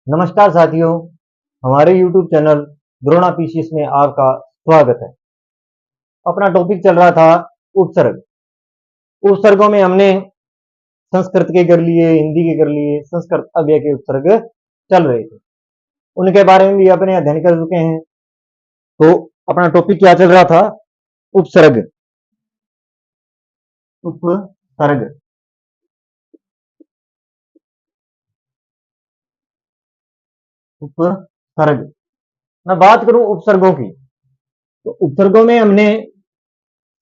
नमस्कार साथियों, हमारे YouTube चैनल द्रोणा पीसीएस में आपका स्वागत है। अपना टॉपिक चल रहा था उपसर्ग। उपसर्गों में हमने संस्कृत के कर लिए, हिंदी के कर लिए, संस्कृत अव्यय के उपसर्ग चल रहे थे। उनके बारे में भी अपने अध्ययन कर चुके हैं। तो अपना टॉपिक क्या चल रहा था? उपसर्ग। उपसर्ग उपसर्ग मैं बात करूं उपसर्गों की, तो उपसर्गों में हमने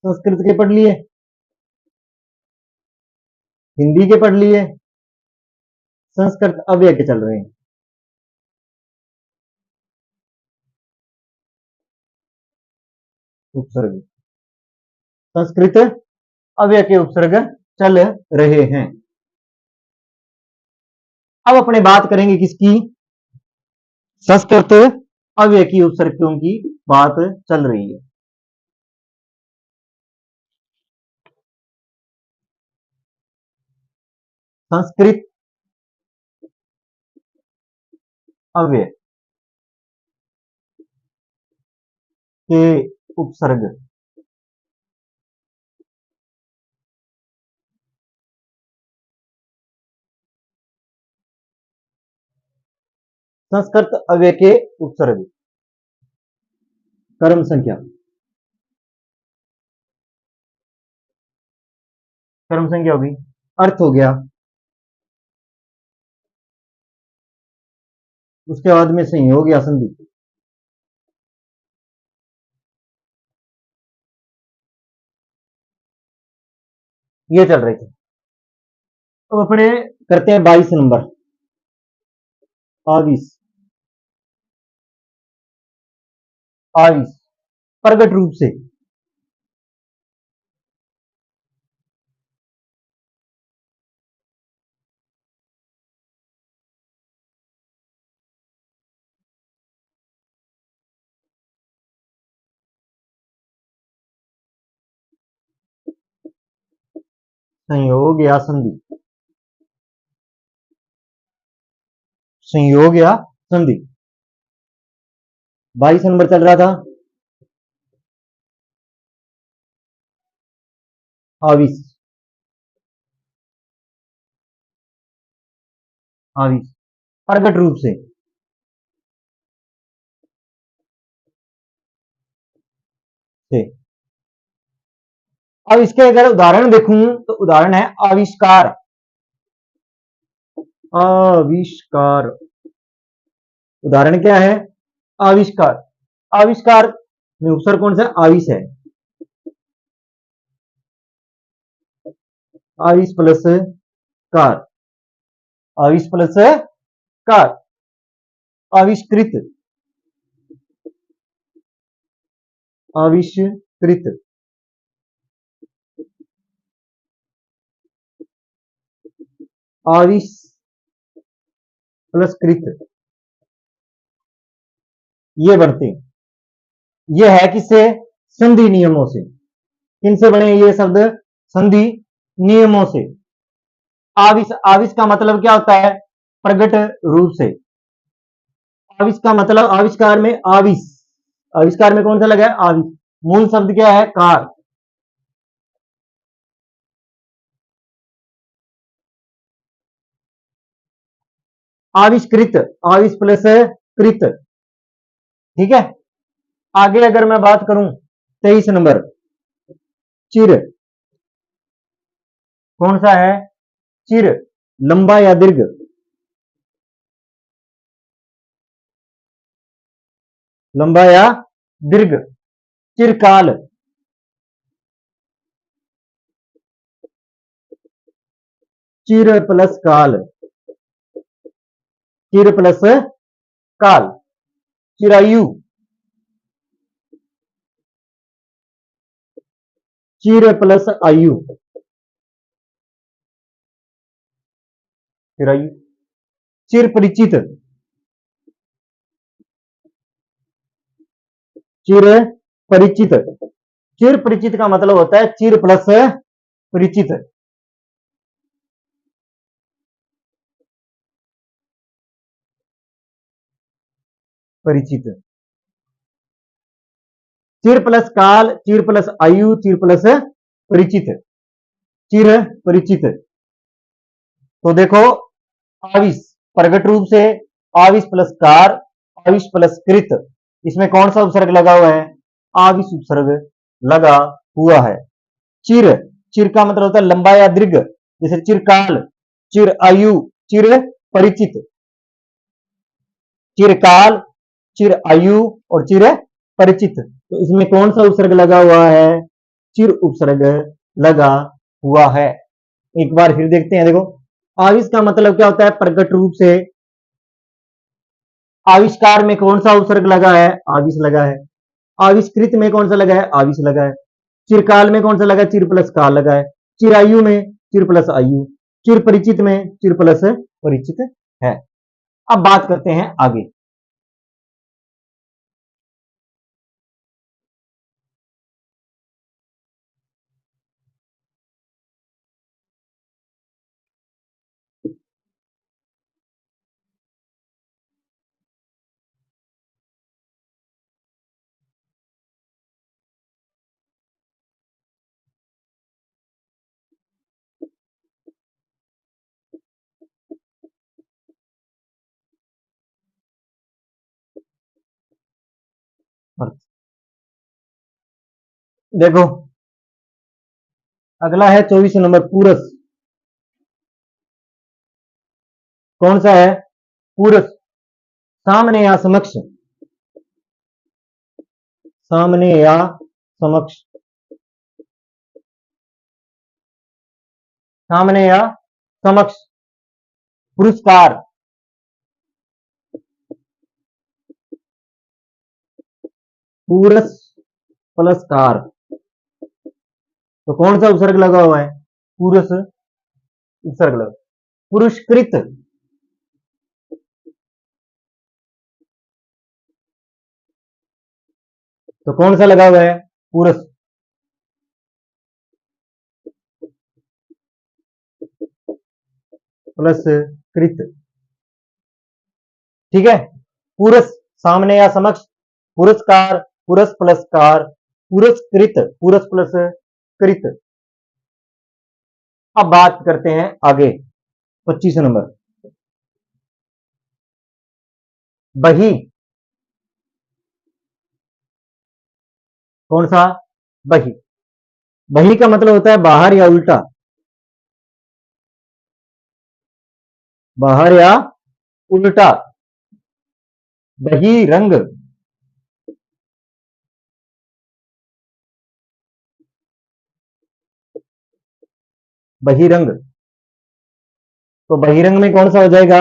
संस्कृत के पढ़ लिए, हिंदी के पढ़ लिए, संस्कृत अव्यय के चल रहे हैं। उपसर्ग संस्कृत अव्यय के उपसर्ग चल रहे हैं। अब अपने बात करेंगे किसकी? संस्कृत अव्यय की उपसर्गों की बात चल रही है। संस्कृत अव्यय के उपसर्ग संस्कृत अव्यय के उपसर्ग कर्म संख्या। कर्म संख्या होगी, अर्थ हो गया, उसके बाद में संयोग या संधि। ये चल रहे थे। तो अपने करते हैं 22 नंबर, आविश। आविश प्रगट रूप से। संयोग या संधि। संयोग या संधि 22 नंबर चल रहा था। आविश। आविश प्रगट रूप से। अब इसके अगर उदाहरण देखूं तो उदाहरण है आविष्कार। आविष्कार उदाहरण क्या है? आविष्कार। आविष्कार में उपसर्ग कौन सा? आविश है। आविश प्लस कार। आविश प्लस कार। आविष्कृत। आविष्कृत। आविश प्लस कृत, ये बनते हैं। ये है किससे? संधि नियमों से। किनसे बने ये शब्द? संधि नियमों से। आविश। आविश का मतलब क्या होता है? प्रगट रूप से। आविश का मतलब आविष्कार में आविश। आविष्कार में कौन सा लगा है? आविश। मूल शब्द क्या है? कार। आविष्कृत। आविश प्लस कृत। ठीक है। आगे अगर मैं बात करूं 23 नंबर, चिर। कौन सा है? चिर। लंबा या दीर्घ? लंबा या दीर्घ? चिरकाल। चिर प्लस काल। चिर प्लस काल। चिरायु। चिर प्लस आयु। चिरायु। चिर परिचित। चिर परिचित। चिर परिचित का मतलब होता है चिर प्लस परिचित। परिचित। चिर प्लस काल, चिर प्लस आयु, चिर प्लस परिचित, चिर परिचित। तो देखो आविष प्रगट रूप से, आविष प्लस कार, आविष प्लस कृत, इसमें कौन सा उपसर्ग लगा हुआ है? आविष उपसर्ग लगा हुआ है। चिर, चिर का मतलब होता है लंबा या दीर्घ, जैसे चिरकाल, चिर आयु, चिर परिचित। चिरकाल, चिर आयु और चिर परिचित, तो इसमें कौन सा उपसर्ग लगा हुआ है? चिर उपसर्ग लगा हुआ है। एक बार फिर देखते हैं। देखो आविष का मतलब क्या होता है? प्रकट रूप से। आविष्कार में कौन सा उपसर्ग लगा है? आविष लगा है। आविष्कृत में कौन सा लगा है? आविष लगा है। चिरकाल में कौन सा लगा है? चिर प्लस काल लगा है। चिरायु में चिर प्लस आयु, चिर परिचित में चिर प्लस परिचित है। अब बात करते हैं आगे। देखो अगला है 24 नंबर पुरुष। कौन सा है? पुरुष। सामने या समक्ष, सामने या समक्ष, सामने या समक्ष। पुरस्कार, पुरस प्लस कार, तो कौन सा उपसर्ग लगा हुआ है? पुरुष उपसर्ग लगा। पुरस्कृत, तो कौन सा लगा हुआ है? पुरुष प्लस कृत। ठीक है। पुरुष सामने या समक्ष, पुरस्कार, पुरुष प्लस कार, पुरस्कृत, पुरुष प्लस कृत। अब बात करते हैं आगे 25 नंबर बही। कौन सा? बही। बही का मतलब होता है बाहर या उल्टा, बाहर या उल्टा। बहिरंग, बहिरंग, तो बहिरंग में कौन सा हो जाएगा?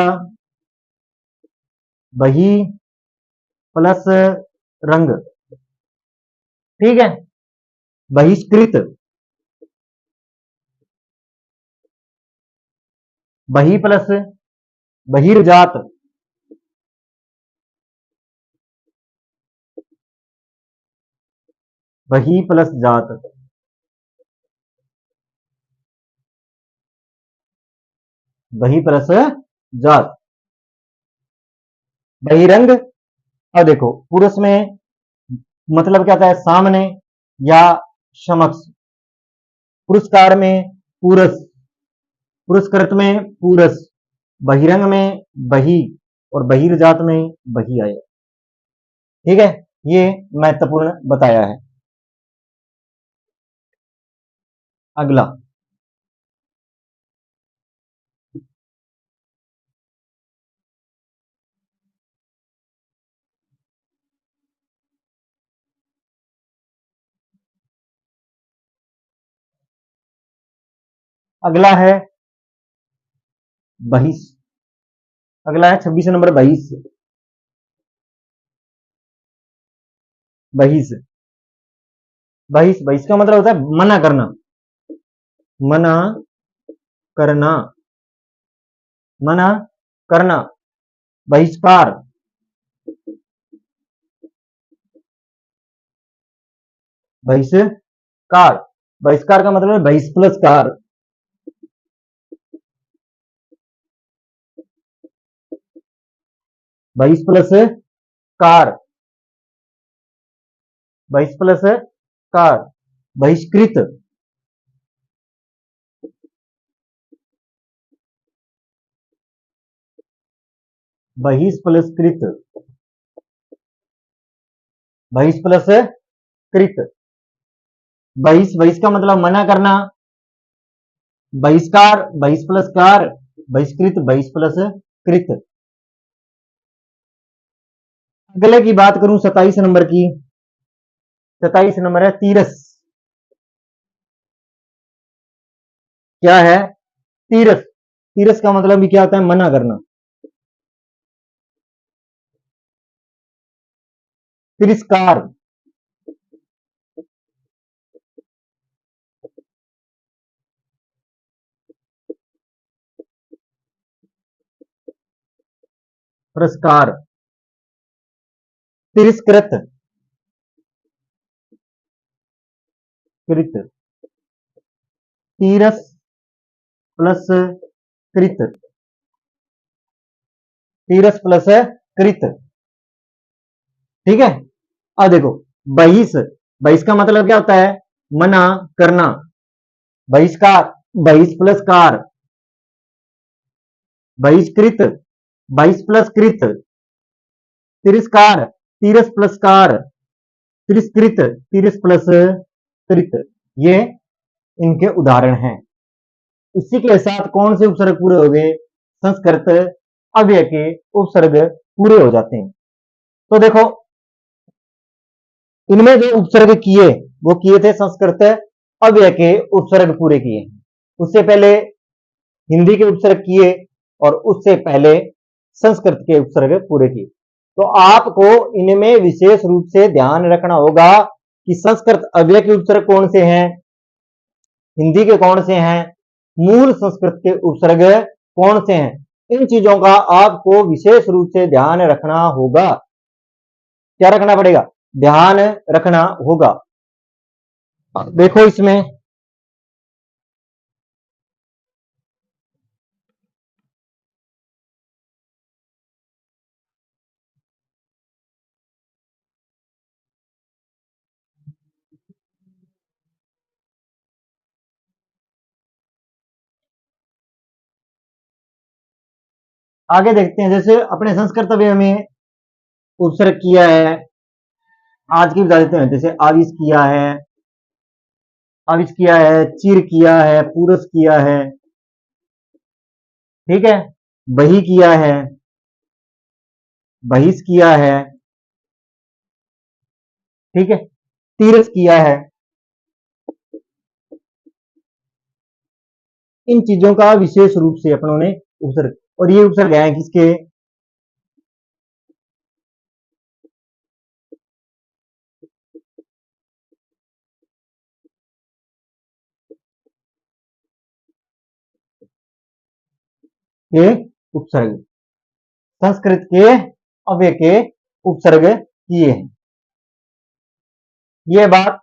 बही प्लस रंग। ठीक है। बहिष्कृत, बही प्लस बहिर्जात, बही प्लस जात, बही प्लस जात, बहिरंग। अब देखो पुरुष में मतलब क्या होता है? सामने या समक्ष। पुरस्कार में पुरुष, पुरस्कृत में पुरुष, बहिरंग में बही और बहिर्जात में बही आए। ठीक है, ये महत्वपूर्ण बताया है। अगला अगला है बहिष। अगला है 26 नंबर बहिष। बहिष, बहिष, बहिष का मतलब होता है मना करना, मना करना, मना करना। बहिष्कार, बहिष्कार, बहिष्कार का मतलब है बहिष प्लस कार, बहिष प्लस कार, बहिष प्लस कार, बहिष्कृत, बहिष प्लस कृत, बहिष प्लस कृत, बहिष बहिष का मतलब मना करना, बहिष्कार, बहिष प्लस कार, बहिष्कृत, बहिष प्लस कृत। अगले की बात करूं 27 नंबर की, 27 नंबर है तीरस। क्या है? तीरस। तीरस का मतलब भी क्या होता है? मना करना। तिरस्कार, पुरस्कार, तिरस्कृत, कृत, तीरस प्लस कृत, तीरस प्लस कृत। ठीक है। अब देखो, बहिष, बहिष का मतलब क्या होता है? मना करना। बहिष्कार, बहिष प्लस कार, बहिष्कृत, बहिष प्लस कृत, तिरस्कार, तिरस प्लस कार, तिरस्कृत, तिरस प्लस कृत। ये इनके उदाहरण हैं। इसी के साथ कौन से उपसर्ग पूरे हो गए? संस्कृत अव्यय के उपसर्ग पूरे हो जाते हैं। तो देखो, इनमें जो उपसर्ग किए वो किए थे संस्कृत अव्यय के उपसर्ग पूरे किए। उससे पहले हिंदी के उपसर्ग किए और उससे पहले संस्कृत के उपसर्ग पूरे किए। तो आपको इनमें विशेष रूप से ध्यान रखना होगा कि संस्कृत अव्यय के उपसर्ग कौन से हैं, हिंदी के कौन से हैं, मूल संस्कृत के उपसर्ग कौन से हैं। इन चीजों का आपको विशेष रूप से ध्यान रखना होगा। क्या रखना पड़ेगा? ध्यान रखना होगा। देखो इसमें आगे देखते हैं। जैसे अपने संस्कृत अव्यय में उपसर्ग किया है, आज की बता देते हैं। जैसे आविष किया है, आविष किया है, चिर किया है, पूरस किया है, ठीक है, बही किया है, बहिष किया है, ठीक है, तीरस किया है। इन चीजों का विशेष रूप से अपनों ने उपसर्ग, और ये उपसर्ग है किसके? के उपसर्ग, संस्कृत के अव्यय के उपसर्ग किए हैं। ये बात,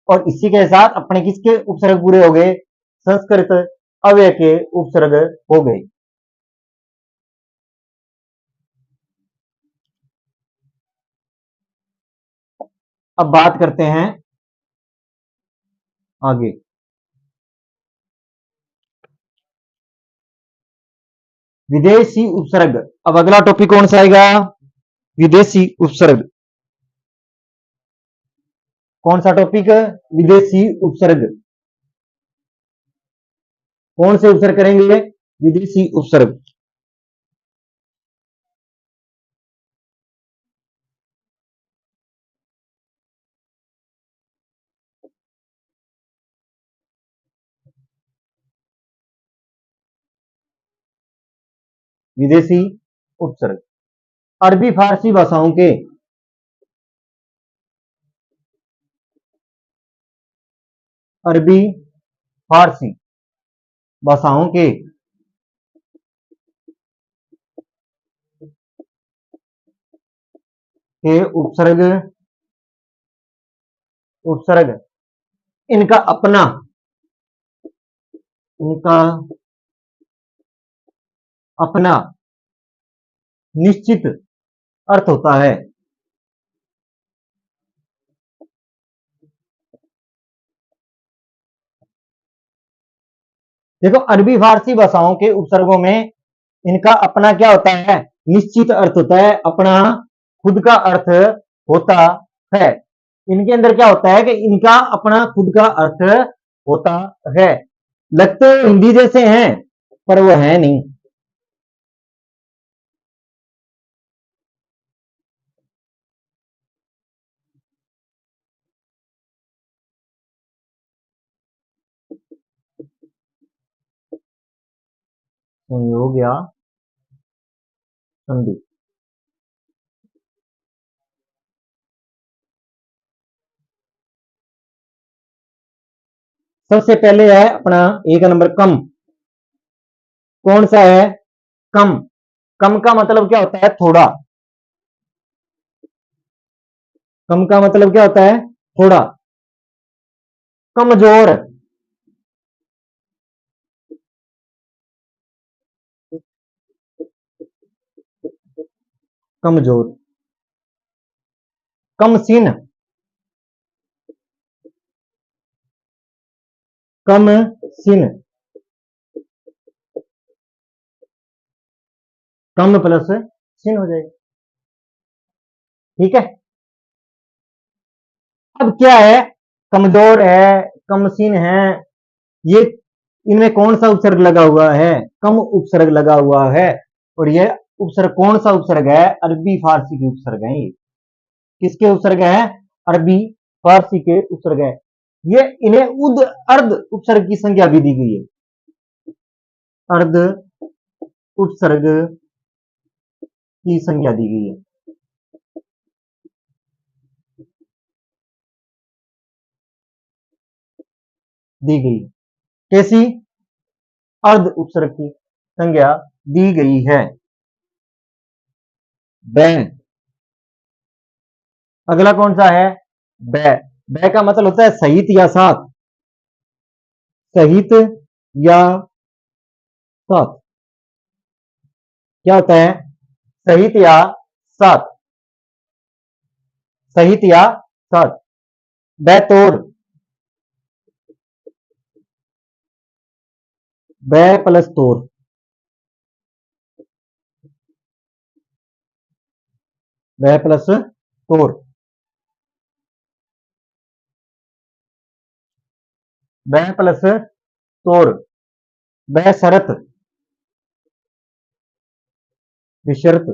और इसी के साथ अपने किसके उपसर्ग पूरे हो गए? संस्कृत अव्यय के उपसर्ग हो गए। अब बात करते हैं आगे। विदेशी उपसर्ग। अब अगला टॉपिक कौन सा आएगा? विदेशी उपसर्ग। कौन सा टॉपिक? विदेशी उपसर्ग। कौन से उपसर्ग करेंगे? विदेशी उपसर्ग। विदेशी उपसर्ग अरबी फारसी भाषाओं के, अरबी फारसी भाषाओं के उपसर्ग, उपसर्ग इनका अपना, इनका अपना निश्चित अर्थ होता है। देखो अरबी फारसी भाषाओं के उपसर्गों में इनका अपना क्या होता है, निश्चित अर्थ होता है, अपना खुद का अर्थ होता है। इनके अंदर क्या होता है कि इनका अपना खुद का अर्थ होता है। लगते हिंदी जैसे हैं पर वो है नहीं। संयोग या संधि। सबसे पहले है अपना एक नंबर कम। कौन सा है, कम। कम का मतलब क्या होता है, थोड़ा। कम का मतलब क्या होता है, थोड़ा। कमजोर। कमजोर। कमसीन। कमसीन। कम प्लस सीन हो जाएगा। ठीक है। अब क्या है, कमजोर है, कमसीन है, ये इनमें कौन सा उपसर्ग लगा हुआ है, कम उपसर्ग लगा हुआ है। और ये उपसर्ग कौन सा उपसर्ग है, अरबी फारसी के उपसर्ग है। ये किसके उपसर्ग है, अरबी फारसी के उपसर्ग है। ये इन्हें उद अर्ध उपसर्ग की संख्या भी दी गई है। अर्ध उपसर्ग की संख्या दी गई है। दी गई कैसी, अर्ध उपसर्ग की संज्ञा दी गई है। बै। अगला कौन सा है, बै। बै का मतलब होता है सहित या साथ। सहित या साथ। क्या होता है, सहित या साथ। सहित या साथ। बैतोर। बै प्लस तोर। बै प्लस तोर। बै प्लस तोर। बै शरत। विशर्त।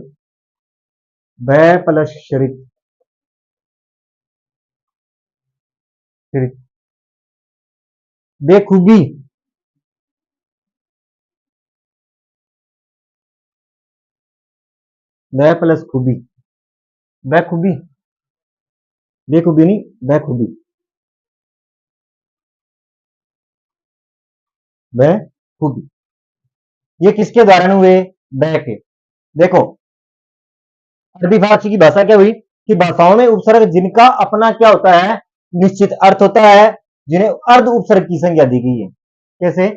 बै प्लस शरित। शरित। बेखूबी। बै प्लस खूबी। बेखूबी। बेखूबी नहीं, बेखूबी। बेखूबी। ये किसके उदाहरण हुए, बै के। देखो अरबी फारसी की भाषा क्या हुई कि भाषाओं में उपसर्ग जिनका अपना क्या होता है, निश्चित अर्थ होता है, जिन्हें अर्ध उपसर्ग की संज्ञा दी गई है। कैसे,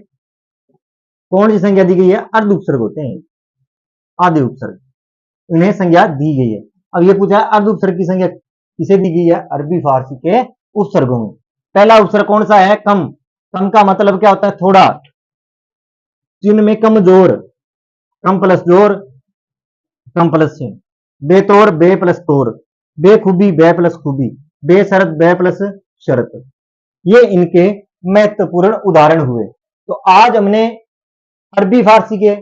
कौन सी संज्ञा दी गई है, अर्ध उपसर्ग होते हैं, आधे उपसर्ग, इन्हें संज्ञा दी गई है। अब ये पूछा अर्ध उपसर्ग की संज्ञा किसे दी गई है, अरबी फारसी के उपसर्गों में। पहला उपसर्ग कौन सा है, कम। कम का मतलब क्या होता है, थोड़ा। चिन्ह में कमजोर। कम प्लस जोर, कम प्लस चिन्ह। बेतौर, बे प्लस तोर। बेखूबी, बे प्लस खूबी। बेशरत, बे प्लस शरत। ये इनके महत्वपूर्ण उदाहरण हुए। तो आज हमने अरबी फारसी के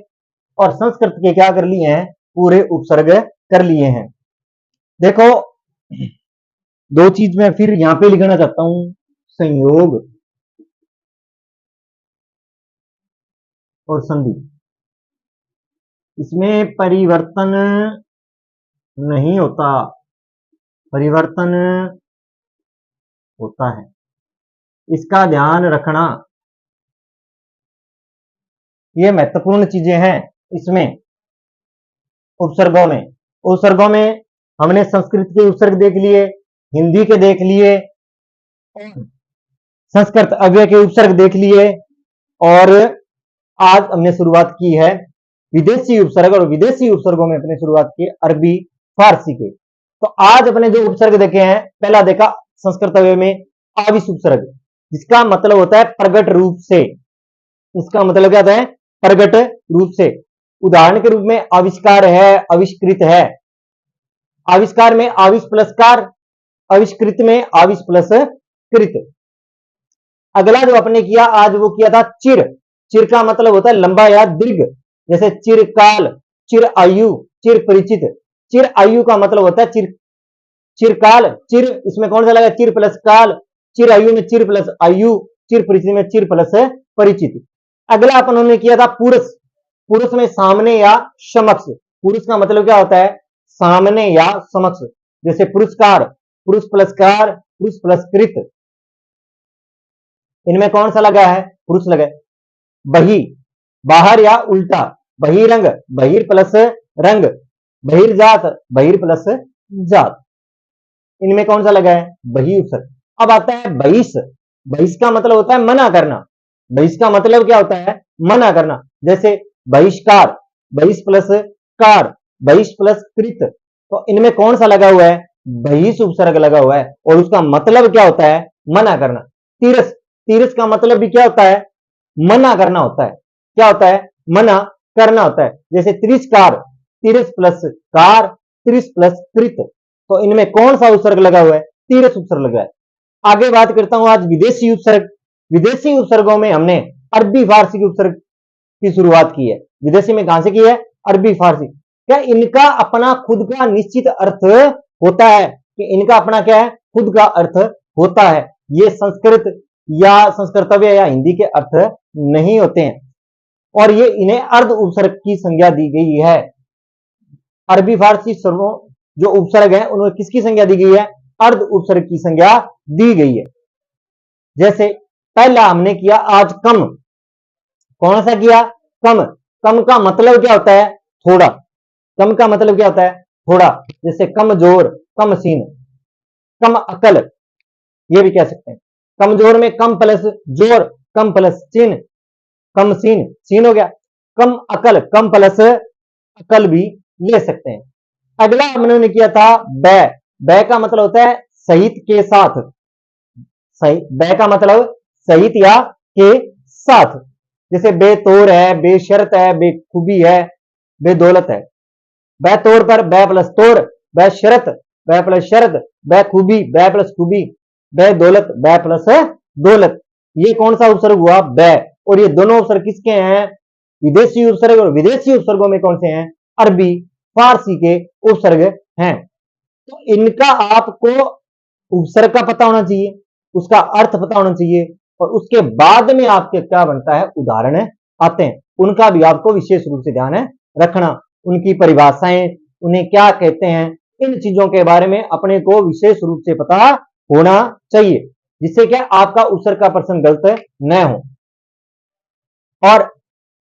और संस्कृत के क्या कर लिए हैं, पूरे उपसर्ग कर लिए हैं। देखो दो चीज मैं फिर यहां पे लिखना चाहता हूं, संयोग और संधि। इसमें परिवर्तन नहीं होता, परिवर्तन होता है, इसका ध्यान रखना। ये महत्वपूर्ण चीजें हैं इसमें उपसर्गों में। उपसर्गों में हमने संस्कृत के उपसर्ग देख लिए, हिंदी के देख लिए, संस्कृत अव्यय के उपसर्ग देख लिए, और आज हमने शुरुआत की है विदेशी उपसर्ग, और विदेशी उपसर्गों में अपने शुरुआत की अरबी फारसी के। तो आज अपने जो उपसर्ग देखे हैं, पहला देखा संस्कृत अव्यय में आविश उपसर्ग, जिसका मतलब होता है प्रगट रूप से। इसका मतलब क्या होता है? प्रगट रूप से। उदाहरण के रूप में आविष्कार है, आविष्कृत है। आविष्कार में आविष प्लस कार, आविष्कृत में आविष प्लस कृत। अगला जो आपने किया आज वो किया था चिर। चिर का मतलब होता है लंबा या दीर्घ, जैसे चिरकाल, चिर आयु, चिर परिचित। चिर आयु का मतलब होता है चिरकाल। चिर इसमें कौन सा लगा? चिर प्लस काल। चिर आयु में चिर प्लस आयु, चिर परिचित में चिर प्लस परिचित। अगला अपन ने किया था पुरुष। पुरुष में सामने या समक्ष। पुरुष का मतलब क्या होता है? सामने या समक्ष, जैसे पुरस्कार, पुरुष प्लस कार, पुरुष प्लस कृत। इनमें कौन सा लगा है? पुरुष लगा है। बही, बाहर या उल्टा। बहिरंग, बहिर प्लस रंग। बहिर्जात, बहिर प्लस जात। इनमें कौन सा लगा है? बही उपसर्ग। अब आता है बहिष। बहिष का मतलब होता है मना करना। बहिष का मतलब क्या होता है? मना करना, जैसे बहिष्कार, बहिष प्लस कार, बहिष प्लस कृत। तो इनमें कौन सा लगा हुआ है? बहिष उपसर्ग लगा हुआ है, और उसका मतलब क्या होता है? मना करना। तिरस, तिरस का मतलब भी क्या होता है? मना करना होता है। क्या होता है? मना करना होता है, जैसे तिरस्कार, तिरस प्लस कार, तिरस प्लस कृत। तो इनमें कौन सा उपसर्ग लगा हुआ है? तिरस उपसर्ग लगा है। आगे बात करता हूं आज विदेशी उपसर्ग। विदेशी उपसर्गों में हमने अरबी फारसी के उपसर्ग की शुरुआत की है। विदेशी में कहां से की है? अरबी फारसी। क्या इनका अपना खुद का निश्चित अर्थ होता है? कि इनका अपना क्या है? खुद का अर्थ होता है। ये संस्कृत या संस्कृतव्य या हिंदी के अर्थ नहीं होते हैं, और ये इन्हें अर्ध उपसर्ग की संज्ञा दी गई है। अरबी फारसी जो उपसर्ग है उन्हें किसकी संज्ञा दी गई है? अर्ध उपसर्ग की संज्ञा दी गई है। जैसे पहला हमने किया आज कम। कौन सा किया? कम। कम का मतलब क्या होता है? थोड़ा। कम का मतलब क्या होता है? थोड़ा, जैसे कमजोर, कम सीन, कम अकल, ये भी कह सकते हैं। कमजोर में कम प्लस जोर, कम प्लस सीन, कम सीन, सीन हो गया। कम अकल, कम प्लस अकल भी ले सकते हैं। अगला हमने किया था बै। बै का मतलब होता है सहित के साथ। सही, बै का मतलब सहित या के साथ, जैसे बेतौर है, बेशर्त है, बेखूबी है, बेदौलत है। बैतौर पर बै प्लस तौर, बैशरत, बै प्लस शरत, बैखूबी, बै प्लस खूबी, बेदौलत, बै प्लस दौलत। ये कौन सा उपसर्ग हुआ? बै। और ये दोनों उपसर्ग किसके हैं? विदेशी उपसर्ग। और विदेशी उपसर्गों में कौन से हैं? अरबी फारसी के उपसर्ग हैं। तो इनका आपको उपसर्ग का पता होना चाहिए, उसका अर्थ पता होना चाहिए, और उसके बाद में आपके क्या बनता है? उदाहरण आते हैं, उनका भी आपको विशेष रूप से ध्यान रखना। उनकी परिभाषाएं, उन्हें क्या कहते हैं, इन चीजों के बारे में अपने को विशेष रूप से पता होना चाहिए, जिससे क्या आपका उपसर्ग का प्रश्न गलत न हो। और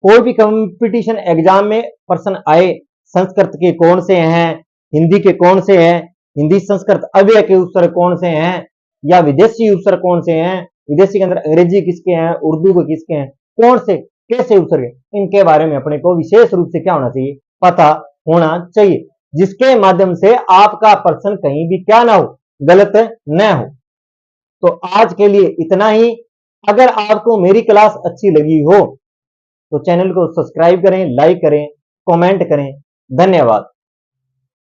कोई भी कंपटीशन एग्जाम में प्रश्न आए, संस्कृत के कौन से हैं, हिंदी के कौन से हैं, हिंदी संस्कृत अव्यय के उपसर्ग कौन से हैं, या विदेशी उपसर्ग कौन से हैं, विदेशी के अंदर अंग्रेजी किसके हैं, उर्दू के किसके हैं, कौन से कैसे उपसर्ग है, इनके बारे में अपने को विशेष रूप से क्या होना चाहिए? पता होना चाहिए, जिसके माध्यम से आपका प्रश्न कहीं भी क्या ना हो? गलत न हो। तो आज के लिए इतना ही। अगर आपको मेरी क्लास अच्छी लगी हो तो चैनल को सब्सक्राइब करें, लाइक करें, कमेंट करें। धन्यवाद।